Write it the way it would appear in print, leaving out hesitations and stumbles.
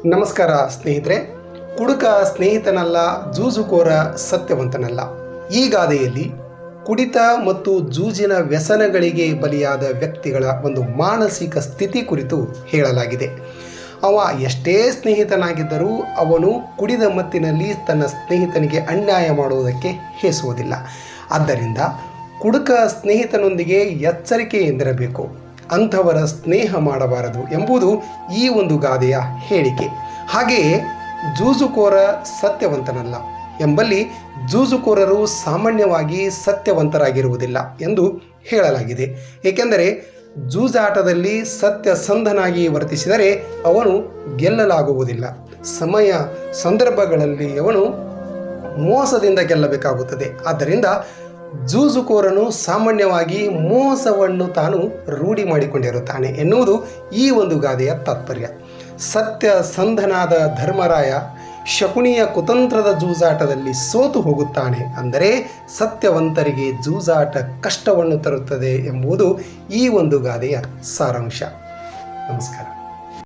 ನಮಸ್ಕಾರ ಸ್ನೇಹಿತರೆ. ಕುಡುಕ ಸ್ನೇಹಿತನಲ್ಲ, ಜೂಜುಕೋರ ಸತ್ಯವಂತನಲ್ಲ. ಈ ಗಾದೆಯಲ್ಲಿ ಕುಡಿತ ಮತ್ತು ಜೂಜಿನ ವ್ಯಸನಗಳಿಗೆ ಬಲಿಯಾದ ವ್ಯಕ್ತಿಗಳ ಒಂದು ಮಾನಸಿಕ ಸ್ಥಿತಿ ಕುರಿತು ಹೇಳಲಾಗಿದೆ. ಅವ ಎಷ್ಟೇ ಸ್ನೇಹಿತನಾಗಿದ್ದರೂ ಅವನು ಕುಡಿದ ಮತ್ತಿನಲ್ಲಿ ತನ್ನ ಸ್ನೇಹಿತನಿಗೆ ಅನ್ಯಾಯ ಮಾಡುವುದಕ್ಕೆ ಹೇಸುವುದಿಲ್ಲ. ಆದ್ದರಿಂದ ಕುಡುಕ ಸ್ನೇಹಿತನೊಂದಿಗೆ ಎಚ್ಚರಿಕೆಯಿಂದಿರಬೇಕು, ಅಂಥವರ ಸ್ನೇಹ ಮಾಡಬಾರದು ಎಂಬುದು ಈ ಒಂದು ಗಾದೆಯ ಹೇಳಿಕೆ. ಹಾಗೆಯೇ ಜೂಜುಕೋರ ಸತ್ಯವಂತನಲ್ಲ ಎಂಬಲ್ಲಿ ಜೂಜುಕೋರರು ಸಾಮಾನ್ಯವಾಗಿ ಸತ್ಯವಂತರಾಗಿರುವುದಿಲ್ಲ ಎಂದು ಹೇಳಲಾಗಿದೆ. ಏಕೆಂದರೆ ಜೂಜಾಟದಲ್ಲಿ ಸತ್ಯಸಂಧನಾಗಿ ವರ್ತಿಸಿದರೆ ಅವನು ಗೆಲ್ಲಲಾಗುವುದಿಲ್ಲ. ಸಮಯ ಸಂದರ್ಭಗಳಲ್ಲಿ ಅವನು ಮೋಸದಿಂದ ಗೆಲ್ಲಬೇಕಾಗುತ್ತದೆ. ಆದ್ದರಿಂದ ಜೂಜುಕೋರನು ಸಾಮಾನ್ಯವಾಗಿ ಮೋಸವನ್ನು ತಾನು ರೂಢಿ ಮಾಡಿಕೊಂಡಿರುತ್ತಾನೆ ಎನ್ನುವುದು ಈ ಒಂದು ಗಾದೆಯ ತಾತ್ಪರ್ಯ. ಸತ್ಯಸಂಧನಾದ ಧರ್ಮರಾಯ ಶಕುನಿಯ ಕುತಂತ್ರದ ಜೂಜಾಟದಲ್ಲಿ ಸೋತು ಹೋಗುತ್ತಾನೆ. ಅಂದರೆ ಸತ್ಯವಂತರಿಗೆ ಜೂಜಾಟ ಕಷ್ಟವನ್ನು ತರುತ್ತದೆ ಎಂಬುದು ಈ ಒಂದು ಗಾದೆಯ ಸಾರಾಂಶ. ನಮಸ್ಕಾರ.